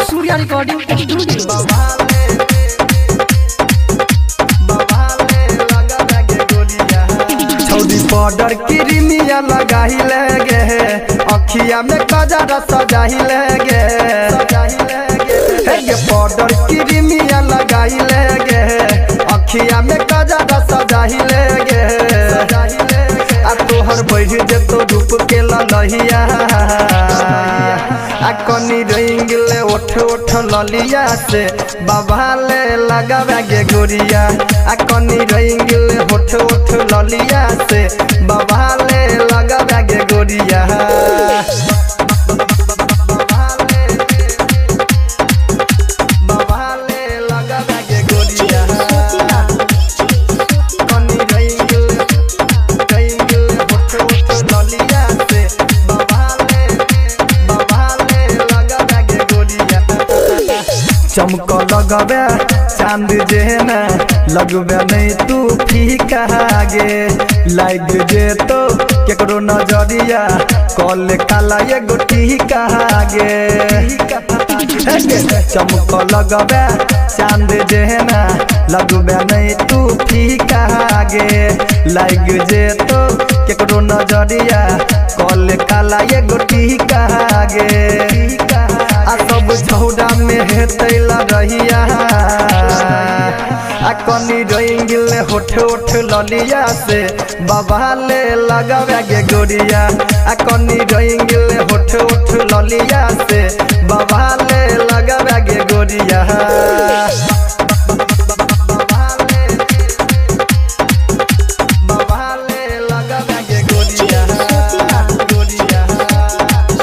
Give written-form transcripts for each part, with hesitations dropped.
Surya recording studio border Crimea लगाही लगे अखिया में कजरा सजाही लगे बॉर्डर क्रीमिया लगाही लगे अखिया में कजरा सजाही लगे आ तोहर बढ़ जेतो रूप के ललहिया आ कनी रंग ले ओठ ओठ ललिया से बाबा ले लगावे गे गोरिया आ कनी रंग ले ओठ ओठ ललिया से बाबा ले लगावे गे गोरिया चमक लगबे चांद जेना लगबे नहीं तू फीका गे लाग जे तो केकरो नजरिया कल काला एगो टीका गे चमक लगबे चांद जेना लगबे नहीं तू फीका गे लाग जे तो केकरो नजरिया कल काला एगो टीका गे आ सब छौड़ा में हेतैला रहिया आ कनी रंग ले होठ होठ ललिया से बाबा ले लगावे गे गोरिया आ कनी रंग ले होठ होठ ललिया से बाबा ले लगावे गे गोरिया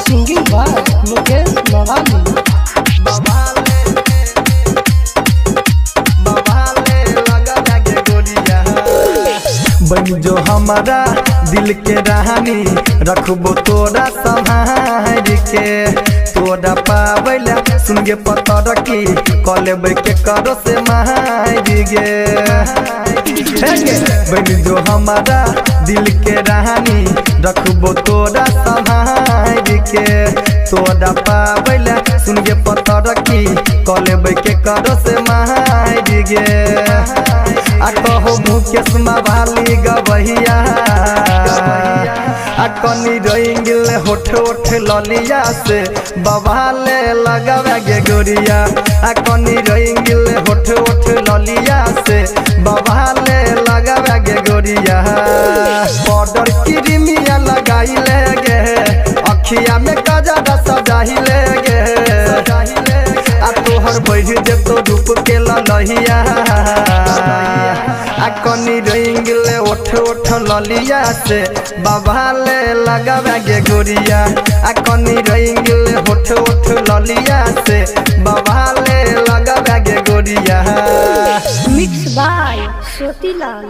सिंगिंग बाय मुकेश मवाली बन जो हमारा दिल के रानी रखबो तोरा संभाल के तोरा पावैला सुन गे पतर की कलेबै के करो से मार गे बन जो हमारा दिल के रानी रखबो तोरा संभाल के तोरा पावैला सुन गे पतर की कलेबै के करो से मार गे आ कहो मुकेश मवाली गबहिया आ कनी रंग ले होठ होठ ललिया से बाबा ले लगावे गे गोरिया आ कनी रंग ले होठ होठ ललिया से बाबा ले लगावे गे गोरिया बॉर्डर क्रीमिया लगाई लगे अखिया में कजरा सजाही लगे आ तोहर बढ़ जेतो रूप के ललहिया आ कनी रंग ले ओठ ओठ ललिया से बाबा ले लगावे गे गोरिया आ कनी रंग ले ओठ ओठ ललिया से बाबा ले लगावे गे गोरिया मिक्स बाय ज्योतिलाल।